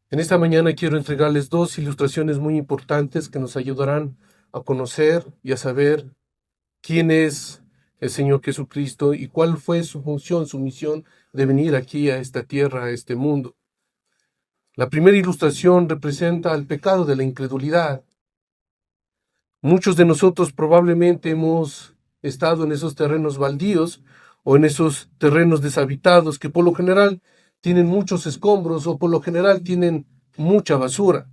En esta mañana quiero entregarles dos ilustraciones muy importantes que nos ayudarán a conocer y a saber quién es el Señor Jesucristo y cuál fue su función, su misión de venir aquí a esta tierra, a este mundo. La primera ilustración representa el pecado de la incredulidad. Muchos de nosotros probablemente hemos estado en esos terrenos baldíos o en esos terrenos deshabitados que por lo general tienen muchos escombros o por lo general tienen mucha basura.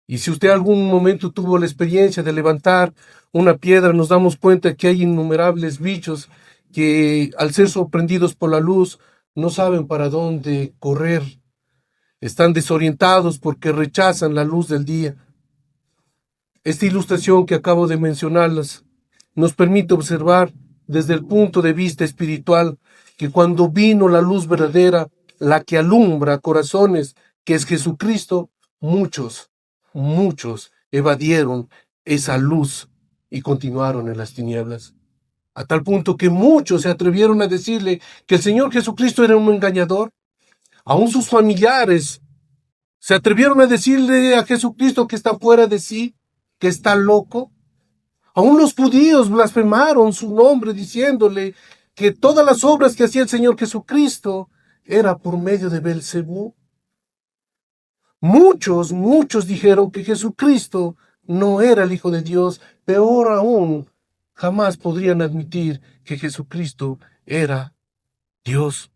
Y si usted algún momento tuvo la experiencia de levantar una piedra, nos damos cuenta que hay innumerables bichos que al ser sorprendidos por la luz no saben para dónde correr. Están desorientados porque rechazan la luz del día. Esta ilustración que acabo de mencionarles nos permite observar desde el punto de vista espiritual que cuando vino la luz verdadera, la que alumbra corazones, que es Jesucristo, muchos evadieron esa luz y continuaron en las tinieblas. A tal punto que muchos se atrevieron a decirle que el Señor Jesucristo era un engañador. Aún sus familiares se atrevieron a decirle a Jesucristo que está fuera de sí, que está loco. Aún los judíos blasfemaron su nombre diciéndole que todas las obras que hacía el Señor Jesucristo era por medio de Belcebú. Muchos dijeron que Jesucristo no era el Hijo de Dios. Peor aún, jamás podrían admitir que Jesucristo era Dios.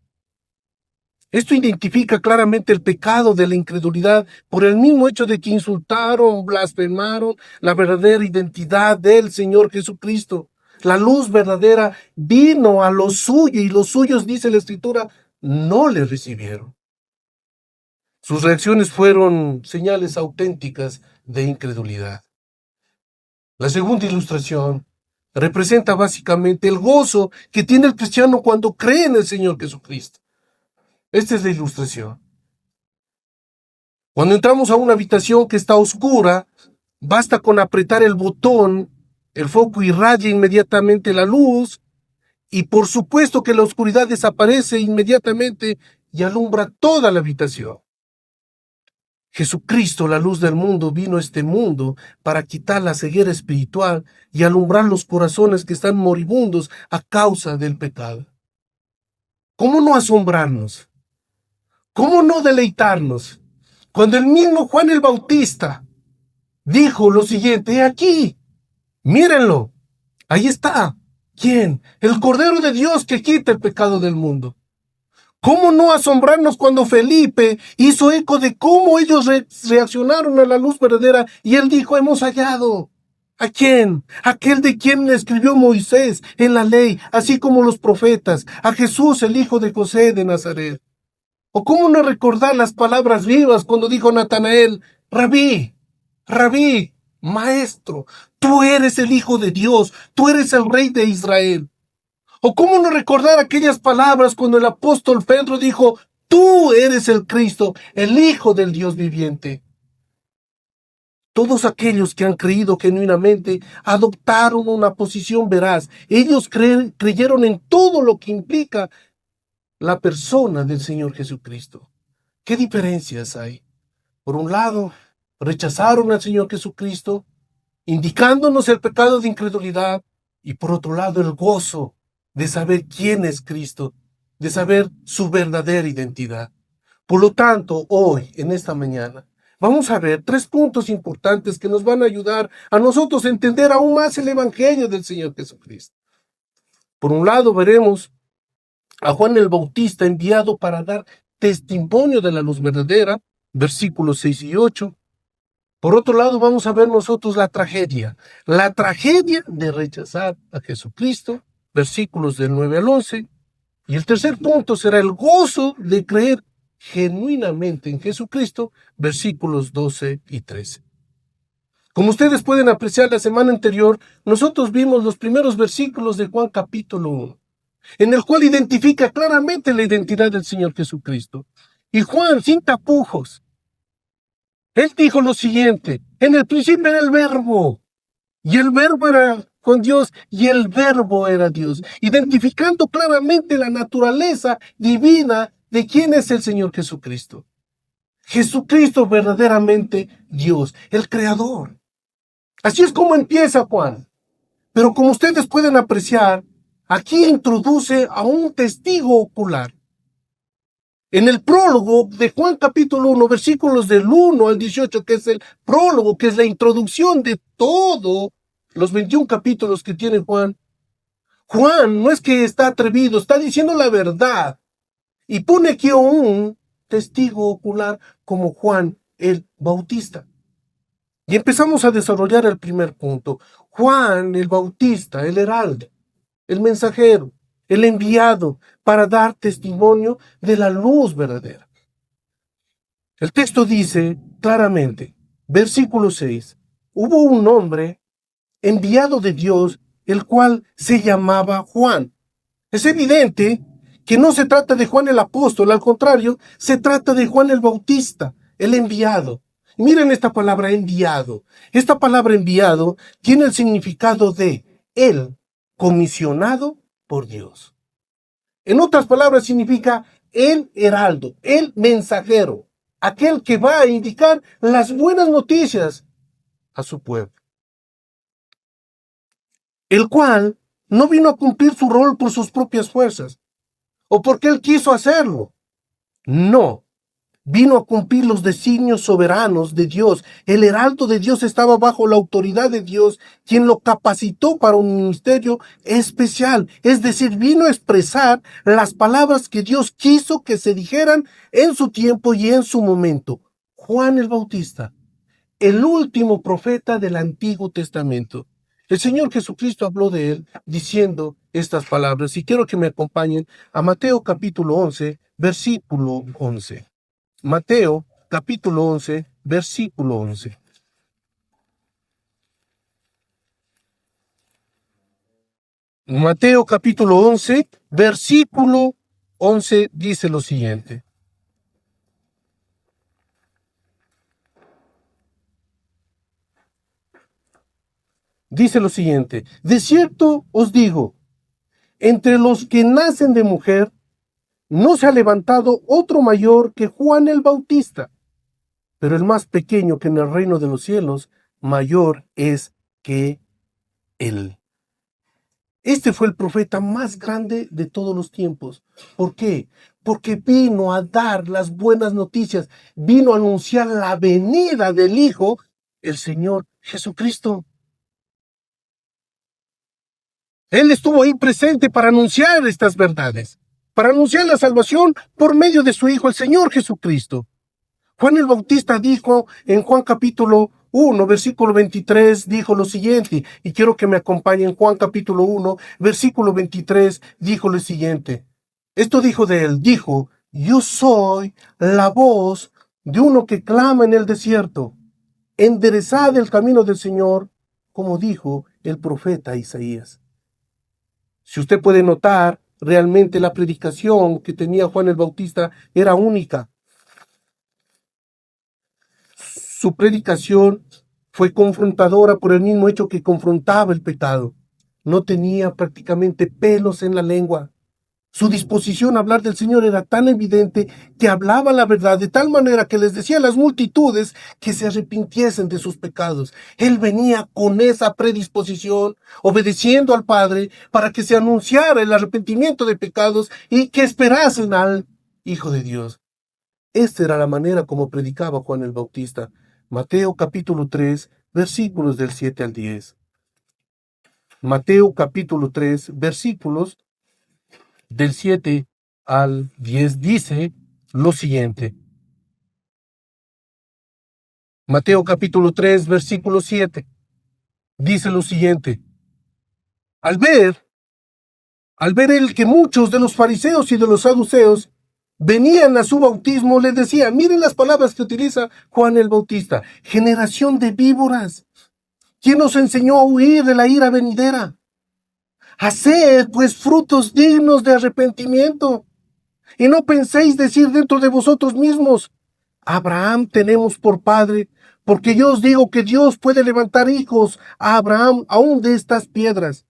Esto identifica claramente el pecado de la incredulidad por el mismo hecho de que insultaron, blasfemaron la verdadera identidad del Señor Jesucristo. La luz verdadera vino a los suyos y los suyos, dice la Escritura, no le recibieron. Sus reacciones fueron señales auténticas de incredulidad. La segunda ilustración representa básicamente el gozo que tiene el cristiano cuando cree en el Señor Jesucristo. Esta es la ilustración. Cuando entramos a una habitación que está oscura, basta con apretar el botón, el foco irradia inmediatamente la luz y por supuesto que la oscuridad desaparece inmediatamente y alumbra toda la habitación. Jesucristo, la luz del mundo, vino a este mundo para quitar la ceguera espiritual y alumbrar los corazones que están moribundos a causa del pecado. ¿Cómo no asombrarnos? ¿Cómo no deleitarnos? Cuando el mismo Juan el Bautista dijo lo siguiente: he aquí, mírenlo, ahí está. ¿Quién? El Cordero de Dios que quita el pecado del mundo. ¿Cómo no asombrarnos cuando Felipe hizo eco de cómo ellos reaccionaron a la luz verdadera y él dijo: hemos hallado? ¿A quién? Aquel de quien escribió Moisés en la ley, así como los profetas, a Jesús, el hijo de José de Nazaret. ¿O cómo no recordar las palabras vivas cuando dijo Natanael: Rabí, Rabí, maestro, tú eres el Hijo de Dios, tú eres el Rey de Israel? ¿O cómo no recordar aquellas palabras cuando el apóstol Pedro dijo: tú eres el Cristo, el Hijo del Dios viviente? Todos aquellos que han creído genuinamente adoptaron una posición veraz. Ellos creyeron en todo lo que implica la persona del Señor Jesucristo. ¿Qué diferencias hay? Por un lado, rechazaron al Señor Jesucristo, indicándonos el pecado de incredulidad, y por otro lado, el gozo de saber quién es Cristo, de saber su verdadera identidad. Por lo tanto, hoy, en esta mañana, vamos a ver 3 puntos importantes que nos van a ayudar a nosotros a entender aún más el Evangelio del Señor Jesucristo. Por un lado, veremos a Juan el Bautista enviado para dar testimonio de la luz verdadera, versículos 6 y 8. Por otro lado, vamos a ver nosotros la tragedia de rechazar a Jesucristo, versículos del 9 al 11. Y el tercer punto será el gozo de creer genuinamente en Jesucristo, versículos 12 y 13. Como ustedes pueden apreciar, la semana anterior nosotros vimos los primeros versículos de Juan capítulo 1, en el cual identifica claramente la identidad del Señor Jesucristo. Y Juan, sin tapujos, él dijo lo siguiente: en el principio era el Verbo, y el Verbo era con Dios, y el Verbo era Dios, identificando claramente la naturaleza divina de quién es el Señor Jesucristo. Jesucristo verdaderamente Dios, el Creador. Así es como empieza Juan. Pero como ustedes pueden apreciar, aquí introduce a un testigo ocular. En el prólogo de Juan capítulo 1, versículos del 1 al 18, que es el prólogo, que es la introducción de todos los 21 capítulos que tiene Juan, Juan no es que está atrevido, está diciendo la verdad. Y pone aquí a un testigo ocular como Juan el Bautista. Y empezamos a desarrollar el primer punto. Juan el Bautista, el heraldo, el mensajero, el enviado para dar testimonio de la luz verdadera. El texto dice claramente, versículo 6, hubo un hombre enviado de Dios, el cual se llamaba Juan. Es evidente que no se trata de Juan el apóstol, al contrario, se trata de Juan el Bautista, el enviado. Miren esta palabra enviado. Esta palabra enviado tiene el significado de el comisionado por Dios. En otras palabras, significa el heraldo, el mensajero, aquel que va a indicar las buenas noticias a su pueblo. El cual no vino a cumplir su rol por sus propias fuerzas, o porque él quiso hacerlo. No, vino a cumplir los designios soberanos de Dios. El heraldo de Dios estaba bajo la autoridad de Dios, quien lo capacitó para un ministerio especial. Es decir, vino a expresar las palabras que Dios quiso que se dijeran en su tiempo y en su momento. Juan el Bautista, el último profeta del Antiguo Testamento. El Señor Jesucristo habló de él diciendo estas palabras, y quiero que me acompañen a Mateo capítulo 11, versículo 11. Mateo capítulo 11, versículo 11. Mateo capítulo 11, versículo 11 dice lo siguiente. Dice lo siguiente, de cierto os digo, entre los que nacen de mujer, no se ha levantado otro mayor que Juan el Bautista, pero el más pequeño que en el reino de los cielos, mayor es que él. Este fue el profeta más grande de todos los tiempos. ¿Por qué? Porque vino a dar las buenas noticias, vino a anunciar la venida del Hijo, el Señor Jesucristo. Él estuvo ahí presente para anunciar estas verdades, para anunciar la salvación por medio de su Hijo, el Señor Jesucristo. Juan el Bautista dijo en Juan capítulo 1, versículo 23, dijo lo siguiente, y quiero que me acompañen. Juan capítulo 1, versículo 23, dijo lo siguiente. Esto dijo de él, dijo, yo soy la voz de uno que clama en el desierto, enderezad el camino del Señor, como dijo el profeta Isaías. Si usted puede notar, realmente la predicación que tenía Juan el Bautista era única. Su predicación fue confrontadora por el mismo hecho que confrontaba el pecado. No tenía prácticamente pelos en la lengua. Su disposición a hablar del Señor era tan evidente que hablaba la verdad de tal manera que les decía a las multitudes que se arrepintiesen de sus pecados. Él venía con esa predisposición, obedeciendo al Padre para que se anunciara el arrepentimiento de pecados y que esperasen al Hijo de Dios. Esta era la manera como predicaba Juan el Bautista. Mateo capítulo 3, versículos del 7 al 10. Mateo capítulo 3, versículos del 7 al 10 dice lo siguiente. Mateo capítulo 3, versículo 7 dice lo siguiente. Al ver él que muchos de los fariseos y de los saduceos venían a su bautismo, le decía, miren las palabras que utiliza Juan el Bautista, generación de víboras, ¿quién nos enseñó a huir de la ira venidera? Haced pues frutos dignos de arrepentimiento, y no penséis decir dentro de vosotros mismos, Abraham tenemos por padre, porque yo os digo que Dios puede levantar hijos a Abraham aún de estas piedras.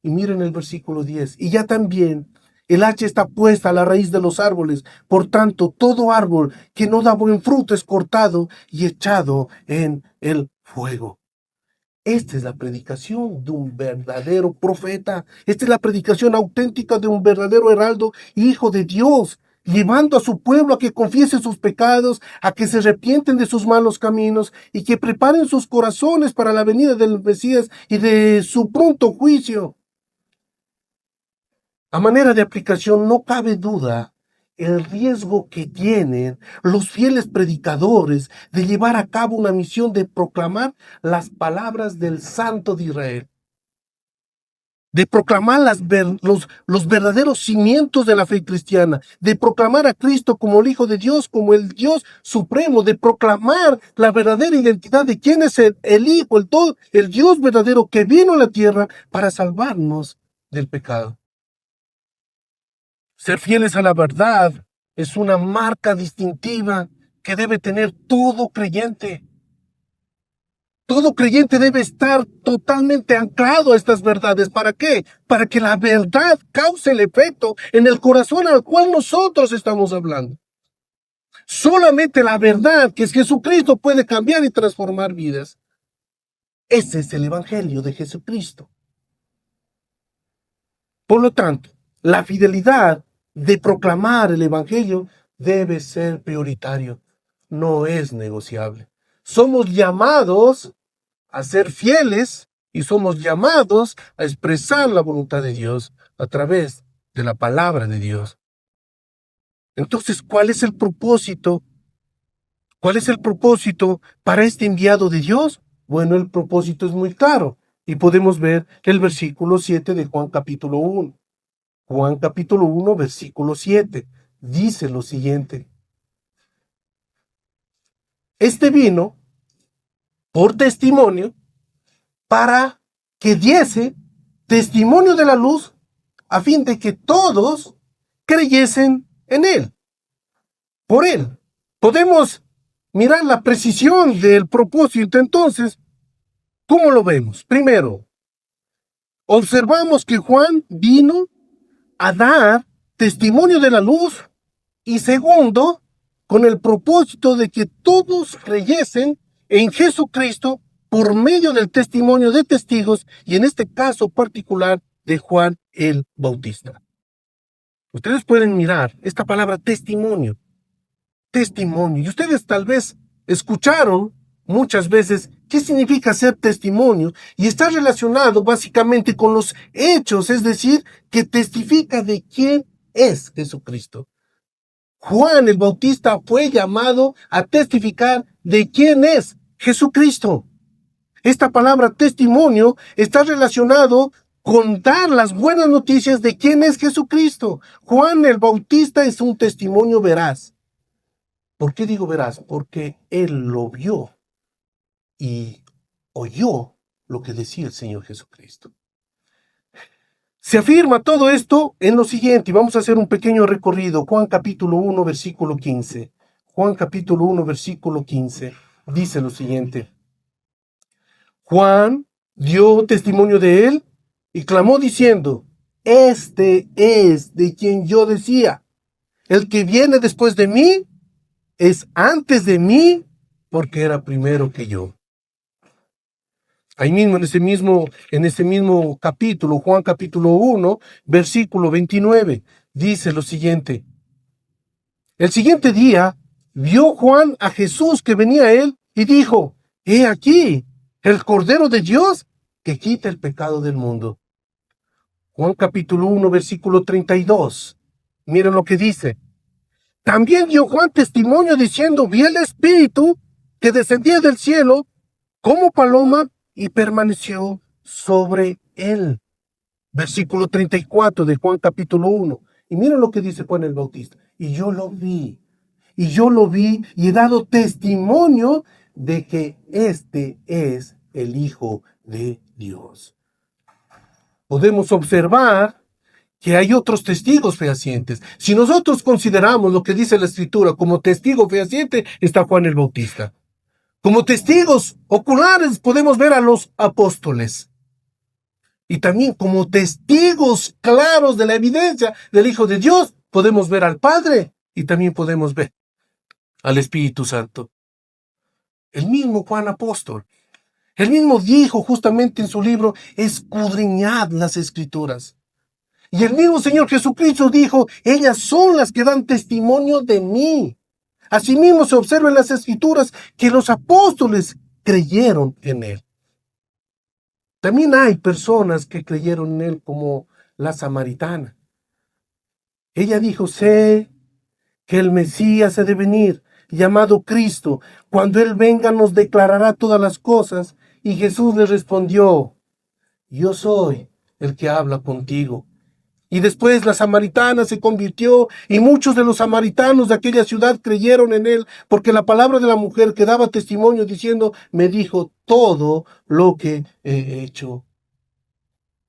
Y miren el versículo 10, y ya también El hacha está puesta a la raíz de los árboles. Por tanto, todo árbol que no da buen fruto es cortado y echado en el fuego. Esta es la predicación de un verdadero profeta. Esta es la predicación auténtica de un verdadero heraldo, hijo de Dios, llevando a su pueblo a que confiese sus pecados, a que se arrepienten de sus malos caminos y que preparen sus corazones para la venida del Mesías y de su pronto juicio. A manera de aplicación, no cabe duda el riesgo que tienen los fieles predicadores de llevar a cabo una misión de proclamar las palabras del Santo de Israel, de proclamar los verdaderos cimientos de la fe cristiana, de proclamar a Cristo como el Hijo de Dios, como el Dios supremo, de proclamar la verdadera identidad de quién es el Hijo, el Dios verdadero que vino a la tierra para salvarnos del pecado. Ser fieles a la verdad es una marca distintiva que debe tener todo creyente. Todo creyente debe estar totalmente anclado a estas verdades. ¿Para qué? Para que la verdad cause el efecto en el corazón al cual nosotros estamos hablando. Solamente la verdad, que es Jesucristo, puede cambiar y transformar vidas. Ese es el Evangelio de Jesucristo. Por lo tanto, la fidelidad de proclamar el Evangelio debe ser prioritario. No es negociable. Somos llamados a ser fieles y somos llamados a expresar la voluntad de Dios a través de la palabra de Dios. Entonces, ¿cuál es el propósito? ¿Cuál es el propósito para este enviado de Dios? Bueno, el propósito es muy claro y podemos ver el versículo 7 de Juan capítulo 1. Juan capítulo 1, versículo 7, dice lo siguiente. Este vino por testimonio para que diese testimonio de la luz a fin de que todos creyesen en él. Por él. Podemos mirar la precisión del propósito. Entonces, ¿cómo lo vemos? Primero, observamos que Juan vino a dar testimonio de la luz y segundo, con el propósito de que todos creyesen en Jesucristo por medio del testimonio de testigos y en este caso particular de Juan el Bautista. Ustedes pueden mirar esta palabra testimonio, testimonio, y ustedes tal vez escucharon muchas veces qué significa ser testimonio y está relacionado básicamente con los hechos, es decir, que testifica de quién es Jesucristo. Juan el Bautista fue llamado a testificar de quién es Jesucristo. Esta palabra testimonio está relacionado con dar las buenas noticias de quién es Jesucristo. Juan el Bautista es un testimonio veraz. ¿Por qué digo veraz? Porque él lo vio y oyó lo que decía el Señor Jesucristo. Se afirma todo esto en lo siguiente, y vamos a hacer un pequeño recorrido. Juan capítulo 1, versículo 15. Juan capítulo 1, versículo 15. Dice lo siguiente. Juan dio testimonio de él y clamó diciendo, este es de quien yo decía, el que viene después de mí es antes de mí porque era primero que yo. Ahí mismo, en ese mismo capítulo, Juan capítulo 1, versículo 29, dice lo siguiente. El siguiente día, vio Juan a Jesús que venía a él y dijo, he aquí, el Cordero de Dios que quita el pecado del mundo. Juan capítulo 1, versículo 32. Miren lo que dice. También dio Juan testimonio diciendo, vi el Espíritu que descendía del cielo como paloma y permaneció sobre él. Versículo 34 de Juan capítulo 1. Y miren lo que dice Juan el Bautista. Y yo lo vi y he dado testimonio de que este es el Hijo de Dios. Podemos observar que hay otros testigos fehacientes. Si nosotros consideramos lo que dice la Escritura como testigo fehaciente, está Juan el Bautista. Como testigos oculares podemos ver a los apóstoles. Y también como testigos claros de la evidencia del Hijo de Dios, podemos ver al Padre y también podemos ver al Espíritu Santo. El mismo Juan Apóstol, él mismo dijo justamente en su libro, escudriñad las Escrituras. Y el mismo Señor Jesucristo dijo, ellas son las que dan testimonio de mí. Asimismo se observa en las Escrituras que los apóstoles creyeron en él. También hay personas que creyeron en él, como la samaritana. Ella dijo, sé que el Mesías ha de venir, llamado Cristo. Cuando él venga nos declarará todas las cosas. Y Jesús le respondió, yo soy el que habla contigo. Y después la samaritana se convirtió y muchos de los samaritanos de aquella ciudad creyeron en él, porque la palabra de la mujer que daba testimonio diciendo, me dijo todo lo que he hecho.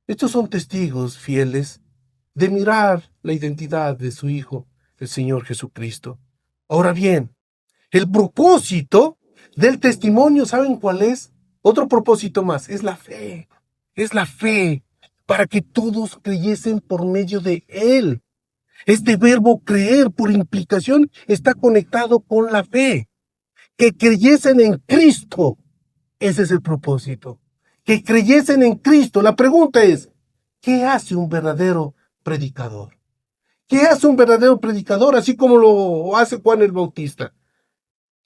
Estos son testigos fieles de mirar la identidad de su Hijo, el Señor Jesucristo. Ahora bien, el propósito del testimonio, ¿saben cuál es? Otro propósito más, es la fe. Es la fe para que todos creyesen por medio de Él. Este verbo creer, por implicación, está conectado con la fe. Que creyesen en Cristo. Ese es el propósito. Que creyesen en Cristo. La pregunta es, ¿qué hace un verdadero predicador? ¿Qué hace un verdadero predicador? Así como lo hace Juan el Bautista.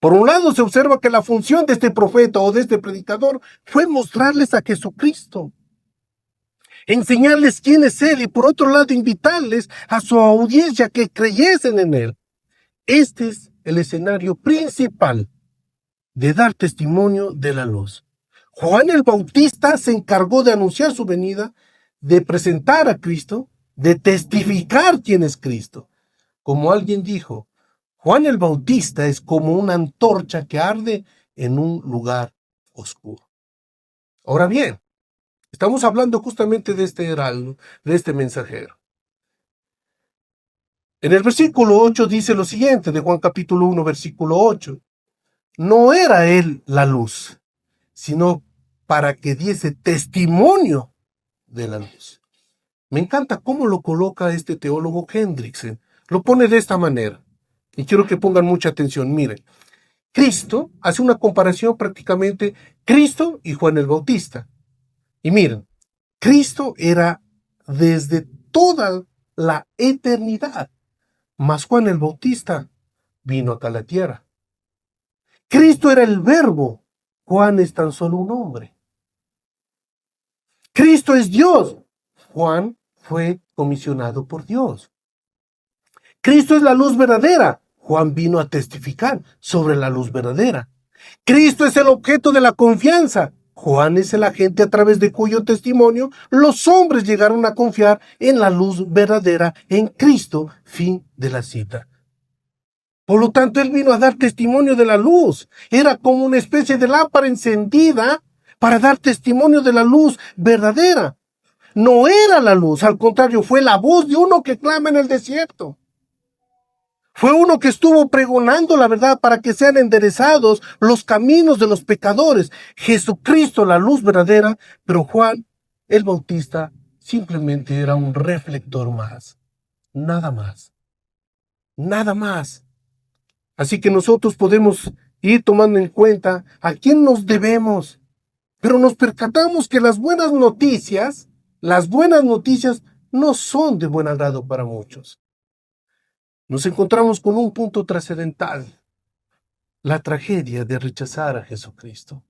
Por un lado se observa que la función de este profeta o de este predicador fue mostrarles a Jesucristo, enseñarles quién es Él y por otro lado invitarles a su audiencia que creyesen en Él. Este es el escenario principal de dar testimonio de la luz. Juan el Bautista se encargó de anunciar su venida, de presentar a Cristo, de testificar quién es Cristo. Como alguien dijo, Juan el Bautista es como una antorcha que arde en un lugar oscuro. Ahora bien, estamos hablando justamente de este heraldo, de este mensajero. En el versículo 8 dice lo siguiente, de Juan capítulo 1, versículo 8. No era él la luz, sino para que diese testimonio de la luz. Me encanta cómo lo coloca este teólogo Hendriksen. Lo pone de esta manera. Y quiero que pongan mucha atención. Miren, Cristo hace una comparación prácticamente Cristo y Juan el Bautista. Y miren, Cristo era desde toda la eternidad, mas Juan el Bautista vino acá a la tierra. Cristo era el verbo, Juan es tan solo un hombre. Cristo es Dios, Juan fue comisionado por Dios. Cristo es la luz verdadera, Juan vino a testificar sobre la luz verdadera. Cristo es el objeto de la confianza, Juan es el agente a través de cuyo testimonio los hombres llegaron a confiar en la luz verdadera, en Cristo. Fin de la cita. Por lo tanto, él vino a dar testimonio de la luz. Era como una especie de lámpara encendida para dar testimonio de la luz verdadera. No era la luz, al contrario, fue la voz de uno que clama en el desierto. Fue uno que estuvo pregonando la verdad para que sean enderezados los caminos de los pecadores. Jesucristo, la luz verdadera, pero Juan el Bautista simplemente era un reflector más. Nada más. Nada más. Así que nosotros podemos ir tomando en cuenta a quién nos debemos. Pero nos percatamos que las buenas noticias no son de buen agrado para muchos. Nos encontramos con un punto trascendental, la tragedia de rechazar a Jesucristo.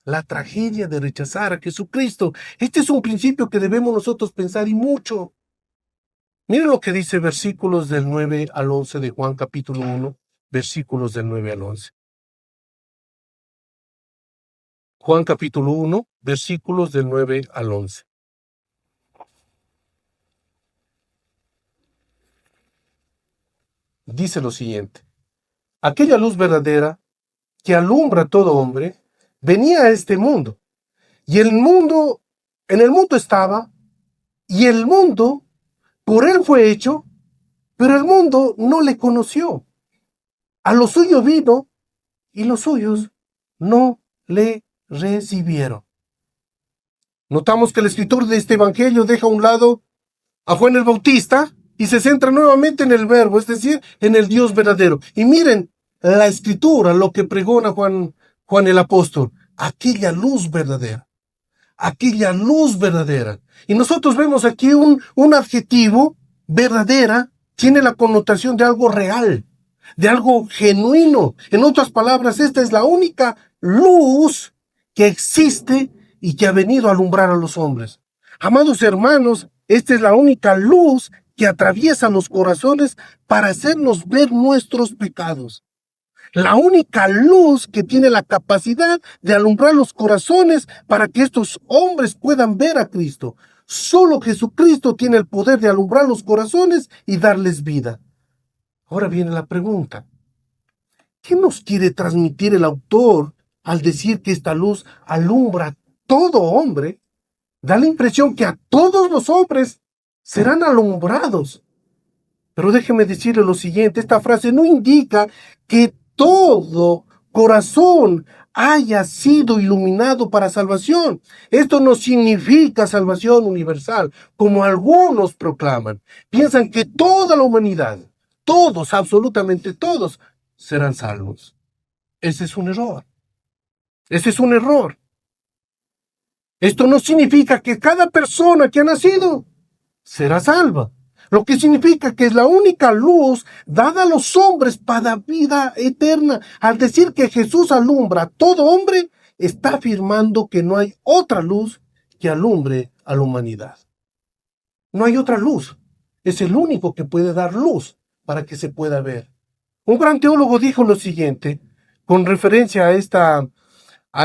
La tragedia de rechazar a Jesucristo. Este es un principio que debemos nosotros pensar y mucho. Miren lo que dice versículos del 9 al 11 de Juan capítulo 1, versículos del 9 al 11. Juan capítulo 1, versículos del 9 al 11. Dice lo siguiente. Aquella luz verdadera que alumbra a todo hombre venía a este mundo. Y en el mundo estaba, y el mundo por él fue hecho, pero el mundo no le conoció. A lo suyo vino, y los suyos no le recibieron. Notamos que el escritor de este evangelio deja a un lado a Juan el Bautista y se centra nuevamente en el verbo, es decir, en el Dios verdadero. Y miren la escritura, lo que pregona Juan el apóstol, aquella luz verdadera, aquella luz verdadera. Y nosotros vemos aquí un adjetivo, verdadera, tiene la connotación de algo real, de algo genuino. En otras palabras, esta es la única luz que existe y que ha venido a alumbrar a los hombres. Amados hermanos, esta es la única luz que atraviesa los corazones para hacernos ver nuestros pecados. La única luz que tiene la capacidad de alumbrar los corazones para que estos hombres puedan ver a Cristo. Solo Jesucristo tiene el poder de alumbrar los corazones y darles vida. Ahora viene la pregunta. ¿Qué nos quiere transmitir el autor al decir que esta luz alumbra a todo hombre? Da la impresión que a todos los hombres serán alumbrados. Pero déjeme decirle lo siguiente, esta frase no indica que todo corazón haya sido iluminado para salvación. Esto no significa salvación universal, como algunos proclaman. Piensan que toda la humanidad, todos, absolutamente todos, serán salvos. Ese es un error. Ese es un error. Esto no significa que cada persona que ha nacido será salva. Lo que significa que es la única luz dada a los hombres para vida eterna. Al decir que Jesús alumbra a todo hombre, está afirmando que no hay otra luz que alumbre a la humanidad. No hay otra luz. Es el único que puede dar luz para que se pueda ver. Un gran teólogo dijo lo siguiente, con referencia a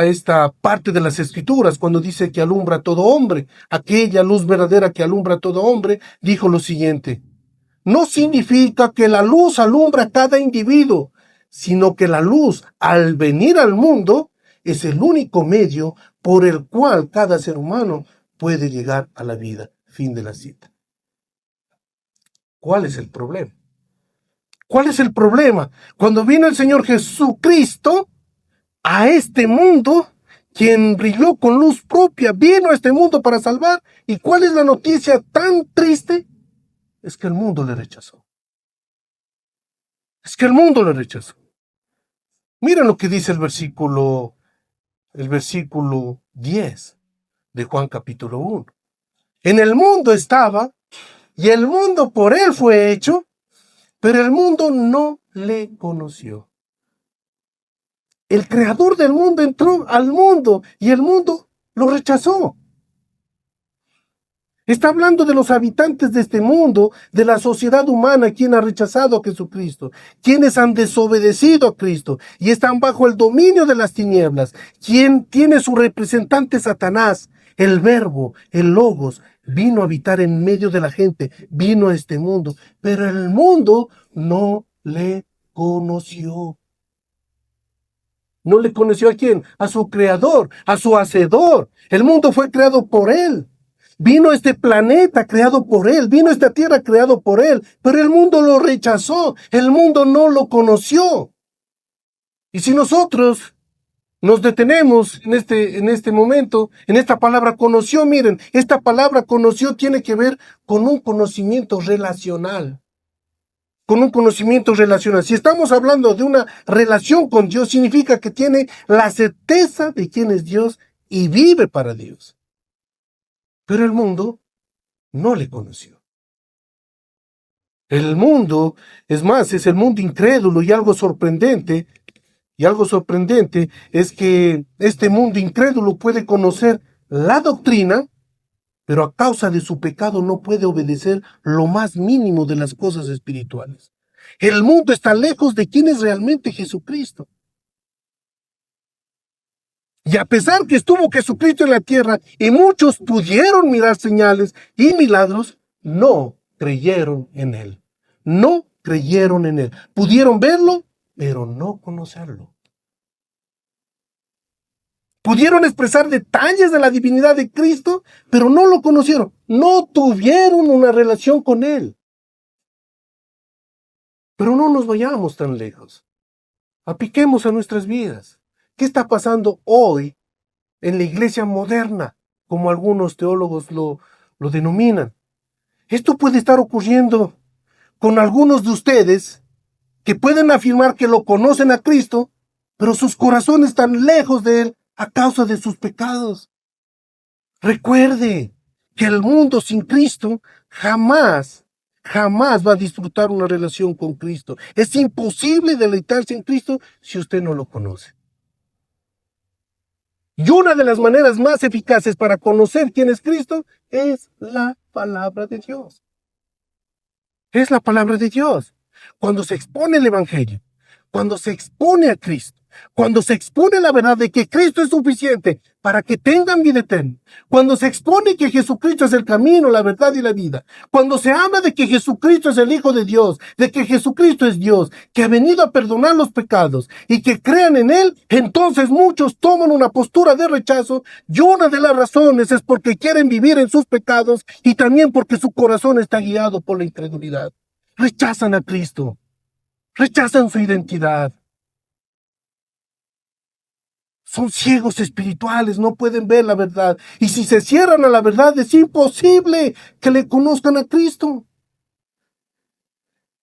esta parte de las Escrituras, cuando dice que alumbra a todo hombre, aquella luz verdadera que alumbra a todo hombre, dijo lo siguiente: no significa que la luz alumbra a cada individuo, sino que la luz, al venir al mundo, es el único medio por el cual cada ser humano puede llegar a la vida. Fin de la cita. ¿Cuál es el problema? ¿Cuál es el problema? Cuando vino el Señor Jesucristo a este mundo, quien brilló con luz propia, vino a este mundo para salvar. ¿Y cuál es la noticia tan triste? Es que el mundo le rechazó. Es que el mundo le rechazó. Miren lo que dice el versículo 10 de Juan capítulo 1. En el mundo estaba, y el mundo por él fue hecho, pero el mundo no le conoció. El creador del mundo entró al mundo y el mundo lo rechazó. Está hablando de los habitantes de este mundo, de la sociedad humana, quien ha rechazado a Jesucristo, quienes han desobedecido a Cristo y están bajo el dominio de las tinieblas, quien tiene su representante Satanás, el Verbo, el Logos, vino a habitar en medio de la gente, vino a este mundo, pero el mundo no le conoció. ¿No le conoció a quién? A su creador, a su hacedor. El mundo fue creado por él. Vino este planeta creado por él, vino esta tierra creado por él, pero el mundo lo rechazó, el mundo no lo conoció. Y si nosotros nos detenemos en este momento, en esta palabra conoció, miren, esta palabra conoció tiene que ver con un conocimiento relacional. Con un conocimiento relacional. Si estamos hablando de una relación con Dios, significa que tiene la certeza de quién es Dios y vive para Dios. Pero el mundo no le conoció. El mundo, es más, es el mundo incrédulo y algo sorprendente es que este mundo incrédulo puede conocer la doctrina, pero a causa de su pecado no puede obedecer lo más mínimo de las cosas espirituales. El mundo está lejos de quién es realmente Jesucristo. Y a pesar que estuvo Jesucristo en la tierra y muchos pudieron mirar señales y milagros, no creyeron en él. No creyeron en él. Pudieron verlo, pero no conocerlo. Pudieron expresar detalles de la divinidad de Cristo, pero no lo conocieron. No tuvieron una relación con él. Pero no nos vayamos tan lejos. Apliquemos a nuestras vidas. ¿Qué está pasando hoy en la iglesia moderna? como algunos teólogos lo denominan. Esto puede estar ocurriendo con algunos de ustedes que pueden afirmar que lo conocen a Cristo, pero sus corazones están lejos de Él a causa de sus pecados. Recuerde que el mundo sin Cristo jamás va a disfrutar una relación con Cristo. Es imposible deleitarse en Cristo si usted no lo conoce. Y una de las maneras más eficaces para conocer quién es Cristo es la palabra de Dios. Es la palabra de Dios. Cuando se expone el Evangelio, cuando se expone a Cristo, cuando se expone la verdad de que Cristo es suficiente para que tengan vida eterna, cuando se expone que Jesucristo es el camino, la verdad y la vida, cuando se habla de que Jesucristo es el Hijo de Dios, de que Jesucristo es Dios, que ha venido a perdonar los pecados y que crean en Él, entonces muchos toman una postura de rechazo y una de las razones es porque quieren vivir en sus pecados y también porque su corazón está guiado por la incredulidad. Rechazan a Cristo, rechazan su identidad. Son ciegos espirituales, no pueden ver la verdad. Y si se cierran a la verdad, es imposible que le conozcan a Cristo.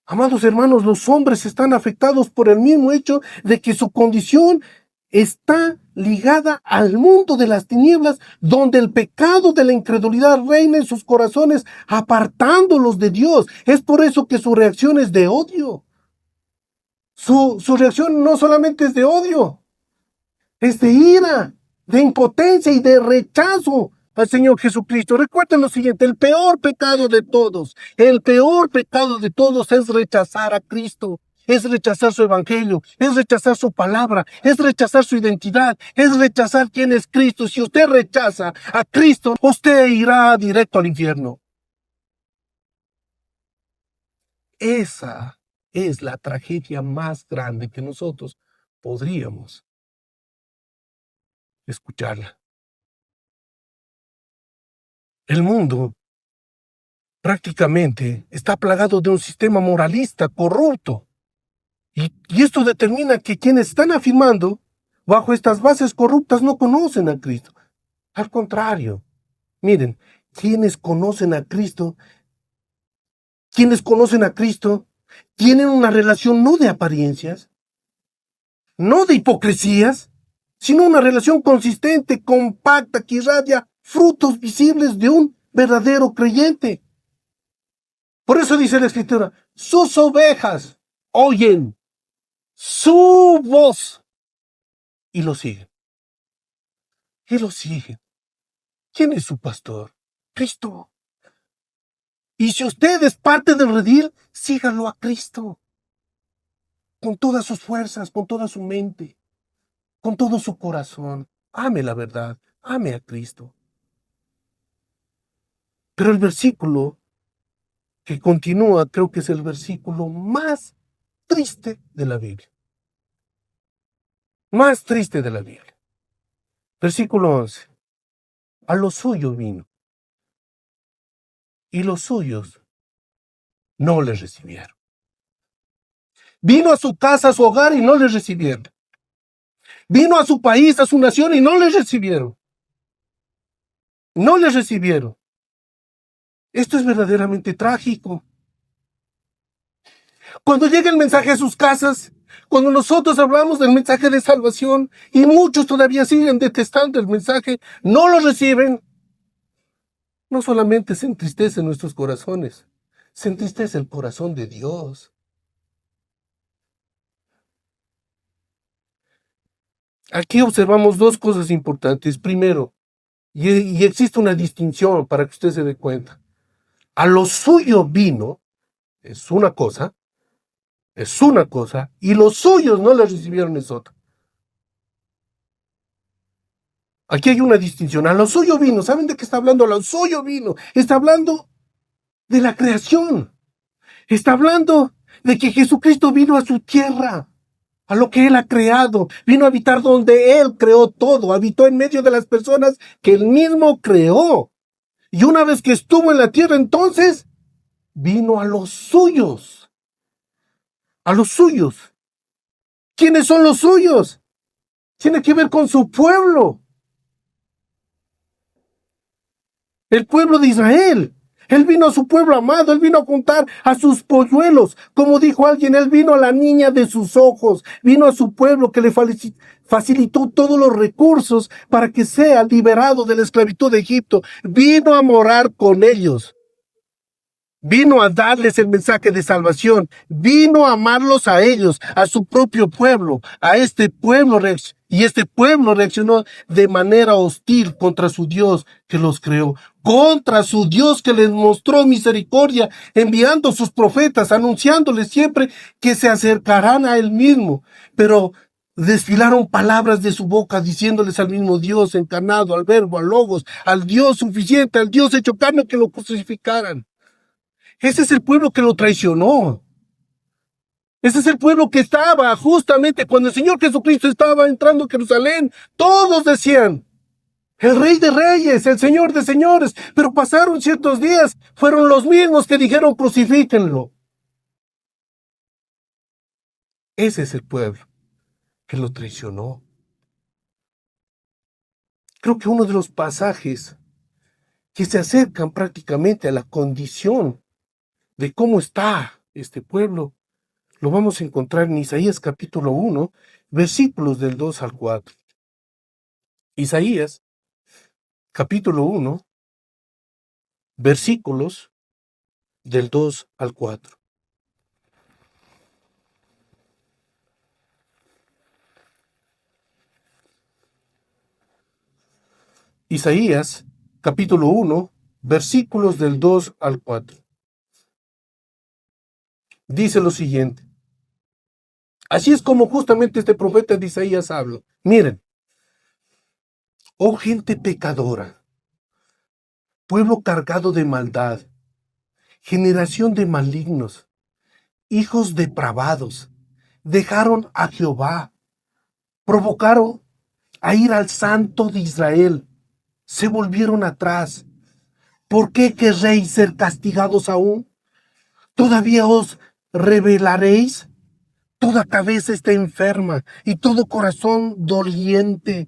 Amados hermanos, los hombres están afectados por el mismo hecho de que su condición está ligada al mundo de las tinieblas, donde el pecado de la incredulidad reina en sus corazones, apartándolos de Dios. Es por eso que su reacción es de odio. Su reacción no solamente es de odio, es de ira, de impotencia y de rechazo al Señor Jesucristo. Recuerden lo siguiente, el peor pecado de todos es rechazar a Cristo, es rechazar su evangelio, es rechazar su palabra, es rechazar su identidad, es rechazar quién es Cristo. Si usted rechaza a Cristo, usted irá directo al infierno. Esa es la tragedia más grande que nosotros podríamos escucharla. El mundo prácticamente está plagado de un sistema moralista corrupto. Y esto determina que quienes están afirmando bajo estas bases corruptas no conocen a Cristo. Al contrario, miren, quienes conocen a Cristo tienen una relación no de apariencias, no de hipocresías, sino una relación consistente, compacta, que irradia frutos visibles de un verdadero creyente. Por eso dice la Escritura, sus ovejas oyen su voz y lo siguen. Y lo siguen. ¿Quién es su pastor? Cristo. Y si usted es parte del redil, sígalo a Cristo. Con todas sus fuerzas, con toda su mente, con todo su corazón. Ame la verdad, ame a Cristo. Pero el versículo que continúa, creo que es el versículo más triste de la Biblia. Más triste de la Biblia. Versículo 11. A lo suyo vino, y los suyos no le recibieron. Vino a su casa, a su hogar, y no le recibieron. Vino a su país, a su nación, y no le recibieron. No le recibieron. Esto es verdaderamente trágico. Cuando llega el mensaje a sus casas, cuando nosotros hablamos del mensaje de salvación, y muchos todavía siguen detestando el mensaje, no lo reciben, no solamente se entristecen nuestros corazones, se entristece el corazón de Dios. Aquí observamos dos cosas importantes. Primero, y existe una distinción para que usted se dé cuenta. A lo suyo vino, es una cosa, y los suyos no le recibieron, es otra. Aquí hay una distinción. A lo suyo vino, ¿saben de qué está hablando? A lo suyo vino. Está hablando de la creación. Está hablando de que Jesucristo vino a su tierra, a lo que Él ha creado. Vino a habitar donde Él creó todo. Habitó en medio de las personas que Él mismo creó. Y una vez que estuvo en la tierra, entonces, vino a los suyos. A los suyos. ¿Quiénes son los suyos? Tiene que ver con su pueblo. El pueblo de Israel. Él vino a su pueblo amado, él vino a juntar a sus polluelos. Como dijo alguien, él vino a la niña de sus ojos, vino a su pueblo que le facilitó todos los recursos para que sea liberado de la esclavitud de Egipto. Vino a morar con ellos. Vino a darles el mensaje de salvación. Vino a amarlos a ellos, a su propio pueblo, a este pueblo. Y este pueblo reaccionó de manera hostil contra su Dios que los creó, contra su Dios que les mostró misericordia, enviando sus profetas, anunciándoles siempre que se acercarán a él mismo. Pero desfilaron palabras de su boca, diciéndoles al mismo Dios encarnado, al Verbo, al Logos, al Dios suficiente, al Dios hecho carne, que lo crucificaran. Ese es el pueblo que lo traicionó. Ese es el pueblo que estaba justamente cuando el Señor Jesucristo estaba entrando a Jerusalén. Todos decían, el Rey de Reyes, el Señor de Señores. Pero pasaron ciertos días, fueron los mismos que dijeron, crucifíquenlo. Ese es el pueblo que lo traicionó. Creo que uno de los pasajes que se acercan prácticamente a la condición de cómo está este pueblo, lo vamos a encontrar en Isaías capítulo 1, versículos del 2 al 4. Isaías capítulo 1, versículos del 2 al 4. Isaías capítulo 1, versículos del 2 al 4. Dice lo siguiente. Así es como justamente este profeta de Isaías habla. Miren, oh gente pecadora, pueblo cargado de maldad, generación de malignos, hijos depravados, dejaron a Jehová, provocaron a ir al Santo de Israel, se volvieron atrás. ¿Por qué querréis ser castigados aún? ¿Todavía os rebelaréis? Toda cabeza está enferma y todo corazón doliente.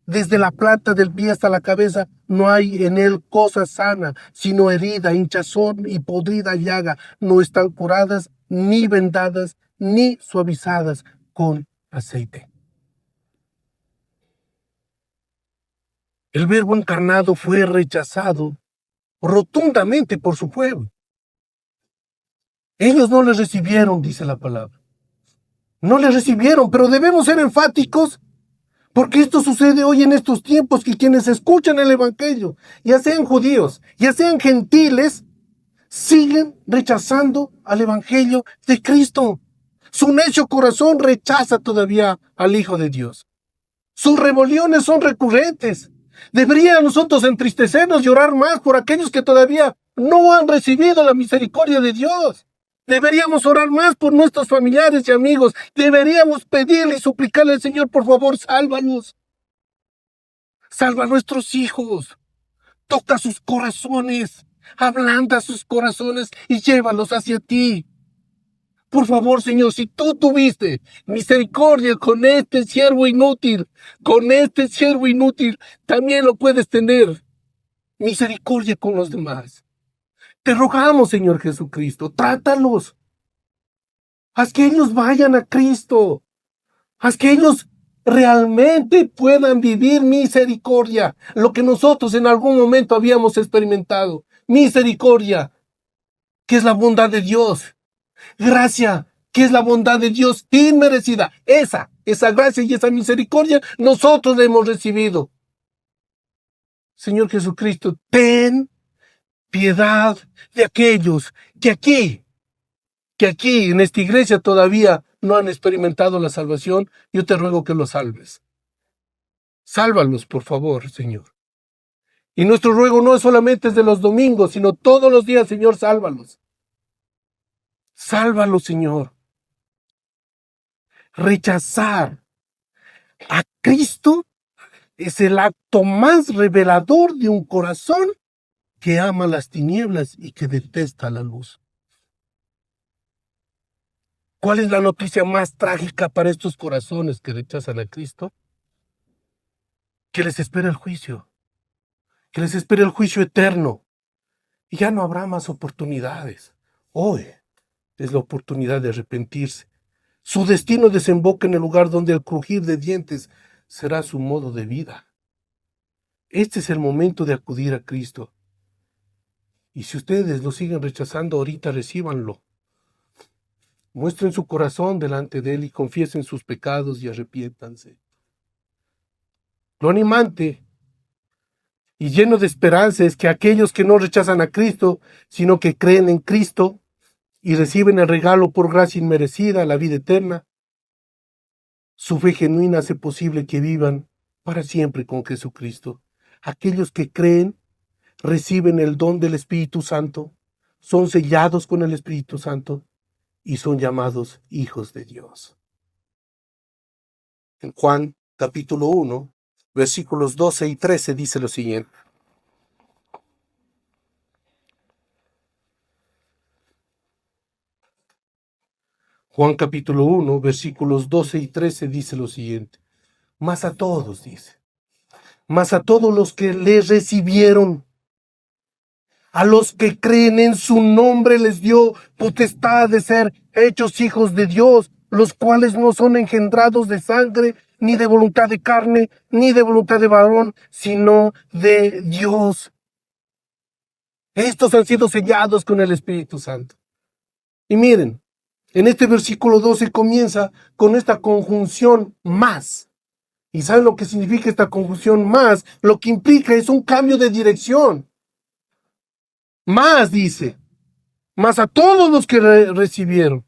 Desde la planta del pie hasta la cabeza no hay en él cosa sana, sino herida, hinchazón y podrida llaga. No están curadas, ni vendadas, ni suavizadas con aceite. El Verbo encarnado fue rechazado rotundamente por su pueblo. Ellos no le recibieron, dice la palabra. No le recibieron, pero debemos ser enfáticos porque esto sucede hoy en estos tiempos, que quienes escuchan el Evangelio, ya sean judíos, ya sean gentiles, siguen rechazando al Evangelio de Cristo. Su necio corazón rechaza todavía al Hijo de Dios. Sus rebeliones son recurrentes. Debería nosotros entristecernos y orar más por aquellos que todavía no han recibido la misericordia de Dios. Deberíamos orar más por nuestros familiares y amigos. Deberíamos pedirle y suplicarle al Señor, por favor, sálvanos. Salva a nuestros hijos. Toca sus corazones. Ablanda sus corazones y llévalos hacia ti. Por favor, Señor, si tú tuviste misericordia con este siervo inútil, también lo puedes tener misericordia con los demás. Te rogamos, Señor Jesucristo, trátalos. Haz que ellos vayan a Cristo. Haz que ellos realmente puedan vivir misericordia, lo que nosotros en algún momento habíamos experimentado. Misericordia, que es la bondad de Dios. Gracia, que es la bondad de Dios inmerecida. Esa gracia y esa misericordia nosotros la hemos recibido. Señor Jesucristo, ten piedad de aquellos que aquí en esta iglesia todavía no han experimentado la salvación. Yo te ruego que los salves. Sálvalos, por favor, Señor. Y nuestro ruego no es solamente de los domingos, sino todos los días, Señor, sálvalos. Sálvalos, Señor. Rechazar a Cristo es el acto más revelador de un corazón que ama las tinieblas y que detesta la luz. ¿Cuál es la noticia más trágica para estos corazones que rechazan a Cristo? Que les espera el juicio, que les espera el juicio eterno. Y ya no habrá más oportunidades. Hoy es la oportunidad de arrepentirse. Su destino desemboca en el lugar donde el crujir de dientes será su modo de vida. Este es el momento de acudir a Cristo. Y si ustedes lo siguen rechazando ahorita, recíbanlo. Muestren su corazón delante de Él y confiesen sus pecados y arrepiéntanse. Lo animante y lleno de esperanza es que aquellos que no rechazan a Cristo, sino que creen en Cristo y reciben el regalo por gracia inmerecida, la vida eterna, su fe genuina hace posible que vivan para siempre con Jesucristo. Aquellos que creen reciben el don del Espíritu Santo, son sellados con el Espíritu Santo y son llamados hijos de Dios. En Juan capítulo 1, versículos 12 y 13 dice lo siguiente. Juan capítulo 1, versículos 12 y 13 dice lo siguiente. Mas a todos, dice, mas a todos los que le recibieron, a los que creen en su nombre les dio potestad de ser hechos hijos de Dios, los cuales no son engendrados de sangre, ni de voluntad de carne, ni de voluntad de varón, sino de Dios. Estos han sido sellados con el Espíritu Santo. Y miren, en este versículo 12 comienza con esta conjunción más. ¿Y saben lo que significa esta conjunción más? Lo que implica es un cambio de dirección. Más, dice, más a todos los que recibieron.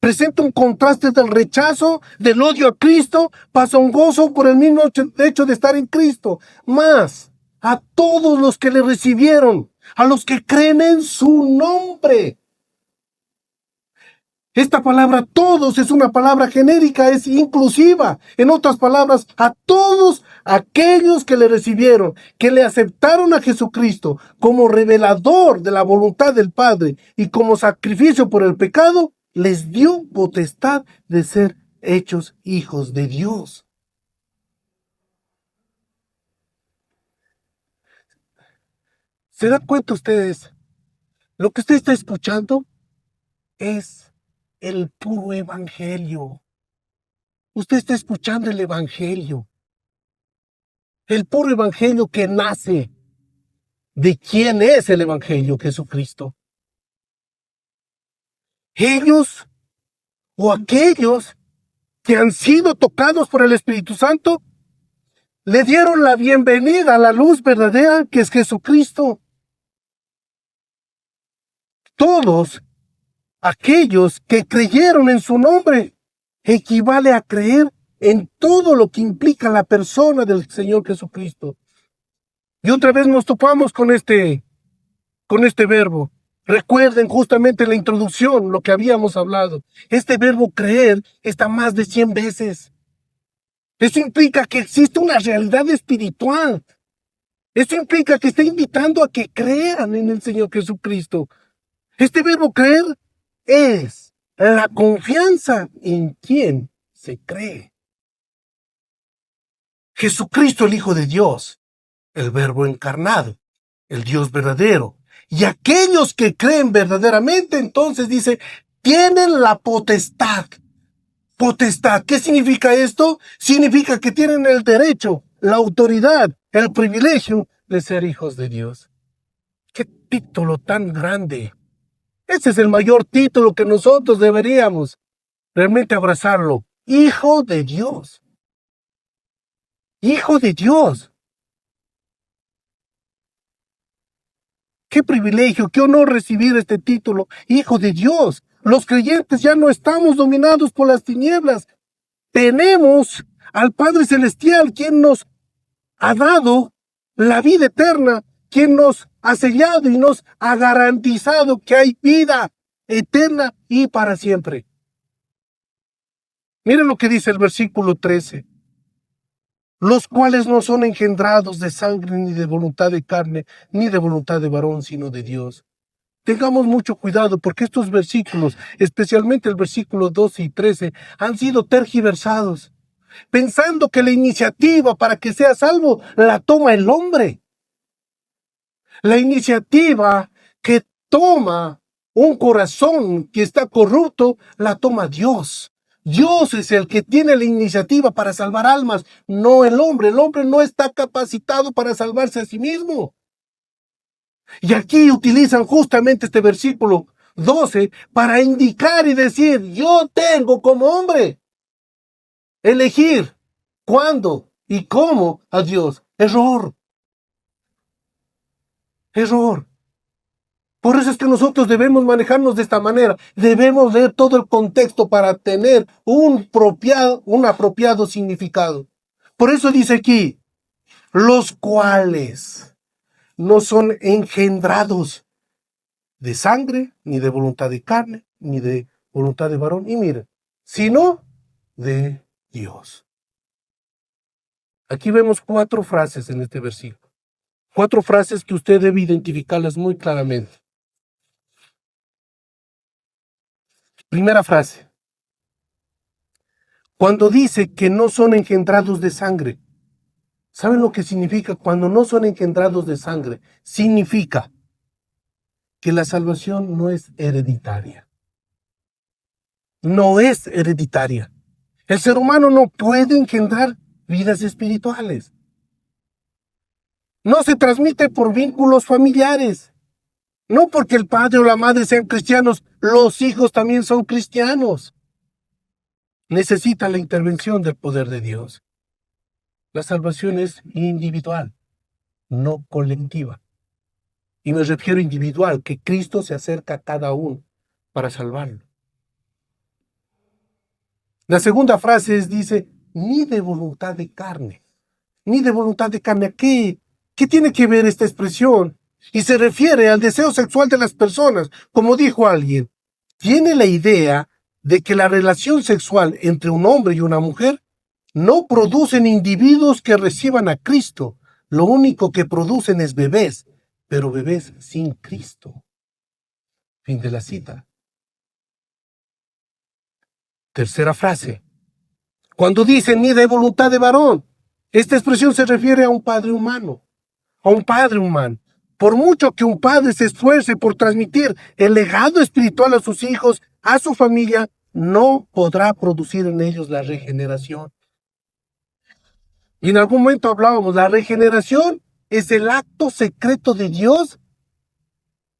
Presenta un contraste del rechazo, del odio a Cristo, pasa un gozo por el mismo hecho de estar en Cristo. Más a todos los que le recibieron, a los que creen en su nombre. Esta palabra todos es una palabra genérica, es inclusiva. En otras palabras, a todos aquellos que le recibieron, que le aceptaron a Jesucristo como revelador de la voluntad del Padre y como sacrificio por el pecado, les dio potestad de ser hechos hijos de Dios. ¿Se dan cuenta ustedes? Lo que usted está escuchando es el puro evangelio. Usted está escuchando el evangelio. El puro evangelio que nace de quién es el evangelio, Jesucristo. Ellos o aquellos que han sido tocados por el Espíritu Santo le dieron la bienvenida a la luz verdadera que es Jesucristo. Todos aquellos que creyeron en su nombre equivale a creer en todo lo que implica la persona del Señor Jesucristo. Y otra vez nos topamos con este verbo. Recuerden justamente la introducción, lo que habíamos hablado. Este verbo creer está más de 100 veces. Eso implica que existe una realidad espiritual. Eso implica que está invitando a que crean en el Señor Jesucristo. Este verbo creer es la confianza en quien se cree. Jesucristo, el Hijo de Dios, el Verbo encarnado, el Dios verdadero. Y aquellos que creen verdaderamente, entonces dice, tienen la potestad. Potestad, ¿qué significa esto? Significa que tienen el derecho, la autoridad, el privilegio de ser hijos de Dios. ¡Qué título tan grande! Ese es el mayor título que nosotros deberíamos realmente abrazarlo. Hijo de Dios. Hijo de Dios. Qué privilegio, qué honor recibir este título, Hijo de Dios. Los creyentes ya no estamos dominados por las tinieblas. Tenemos al Padre Celestial, quien nos ha dado la vida eterna, quien nos ha sellado y nos ha garantizado que hay vida eterna y para siempre. Miren lo que dice el versículo 13. Los cuales no son engendrados de sangre, ni de voluntad de carne, ni de voluntad de varón, sino de Dios. Tengamos mucho cuidado porque estos versículos, especialmente el versículo 12 y 13, han sido tergiversados, pensando que la iniciativa para que sea salvo la toma el hombre. La iniciativa que toma un corazón que está corrupto, la toma Dios. Dios es el que tiene la iniciativa para salvar almas, no el hombre. El hombre no está capacitado para salvarse a sí mismo. Y aquí utilizan justamente este versículo 12 para indicar y decir, yo tengo como hombre elegir cuándo y cómo a Dios. Error. Error. Por eso es que nosotros debemos manejarnos de esta manera. Debemos leer todo el contexto para tener un apropiado significado. Por eso dice aquí, los cuales no son engendrados de sangre, ni de voluntad de carne, ni de voluntad de varón. Y miren, sino de Dios. Aquí vemos 4 frases en este versículo. 4 frases que usted debe identificarlas muy claramente. Primera frase. Cuando dice que no son engendrados de sangre, ¿saben lo que significa cuando no son engendrados de sangre? Significa que la salvación no es hereditaria. No es hereditaria. El ser humano no puede engendrar vidas espirituales. No se transmite por vínculos familiares. No porque el padre o la madre sean cristianos, los hijos también son cristianos. Necesita la intervención del poder de Dios. La salvación es individual, no colectiva. Y me refiero individual, que Cristo se acerca a cada uno para salvarlo. La segunda frase dice, ni de voluntad de carne. Ni de voluntad de carne. ¿Qué tiene que ver esta expresión? Y se refiere al deseo sexual de las personas. Como dijo alguien, tiene la idea de que la relación sexual entre un hombre y una mujer no producen individuos que reciban a Cristo. Lo único que producen es bebés, pero bebés sin Cristo. Fin de la cita. Tercera frase. Cuando dice ni de voluntad de varón, esta expresión se refiere a un padre humano. A un padre humano. Por mucho que un padre se esfuerce por transmitir el legado espiritual a sus hijos, a su familia, no podrá producir en ellos la regeneración. Y en algún momento hablábamos, la regeneración es el acto secreto de Dios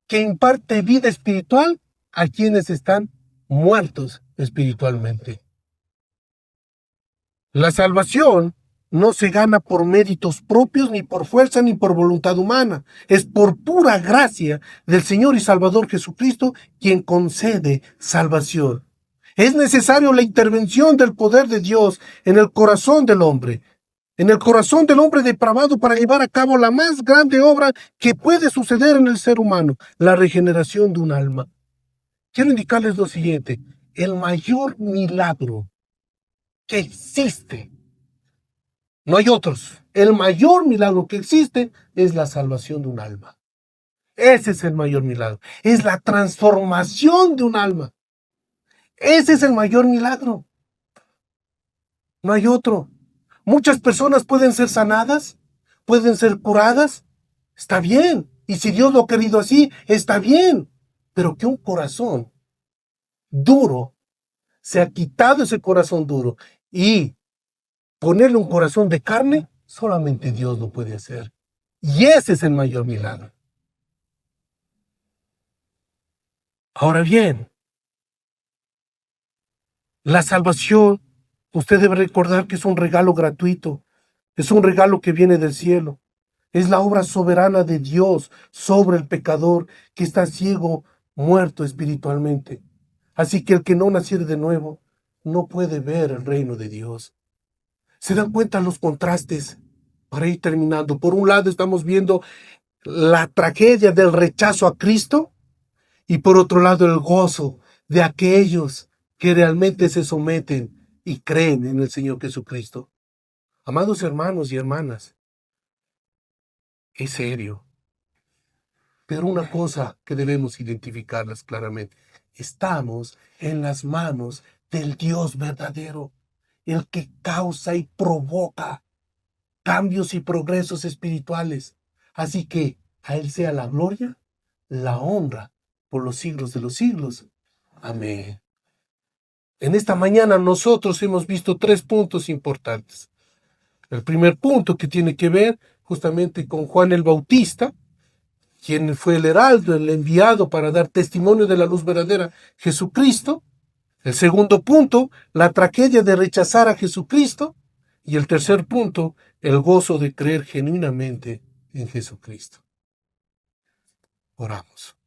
que imparte vida espiritual a quienes están muertos espiritualmente. La salvación no se gana por méritos propios, ni por fuerza, ni por voluntad humana. Es por pura gracia del Señor y Salvador Jesucristo quien concede salvación. Es necesario la intervención del poder de Dios en el corazón del hombre depravado para llevar a cabo la más grande obra que puede suceder en el ser humano, la regeneración de un alma. Quiero indicarles lo siguiente, el mayor milagro que existe, no hay otros, el mayor milagro que existe es la salvación de un alma. Ese es el mayor milagro, es la transformación de un alma. Ese es el mayor milagro. No hay otro. Muchas personas pueden ser sanadas, pueden ser curadas, está bien. Y si Dios lo ha querido así, está bien. Pero que un corazón duro, se ha quitado ese corazón duro y ponerle un corazón de carne, solamente Dios lo puede hacer. Y ese es el mayor milagro. Ahora bien, la salvación, usted debe recordar que es un regalo gratuito, es un regalo que viene del cielo. Es la obra soberana de Dios sobre el pecador que está ciego, muerto espiritualmente. Así que el que no naciere de nuevo no puede ver el reino de Dios. ¿Se dan cuenta los contrastes? Para ir terminando, por un lado estamos viendo la tragedia del rechazo a Cristo y por otro lado el gozo de aquellos que realmente se someten y creen en el Señor Jesucristo. Amados hermanos y hermanas, es serio. Pero una cosa que debemos identificarlas claramente, estamos en las manos del Dios verdadero, el que causa y provoca cambios y progresos espirituales. Así que A Él sea la gloria, la honra, por los siglos de los siglos. Amén. En esta mañana nosotros hemos visto 3 puntos importantes. El primer punto que tiene que ver justamente con Juan el Bautista, quien fue el heraldo, el enviado para dar testimonio de la luz verdadera, Jesucristo. El segundo punto, la tragedia de rechazar a Jesucristo. Y el tercer punto, el gozo de creer genuinamente en Jesucristo. Oramos.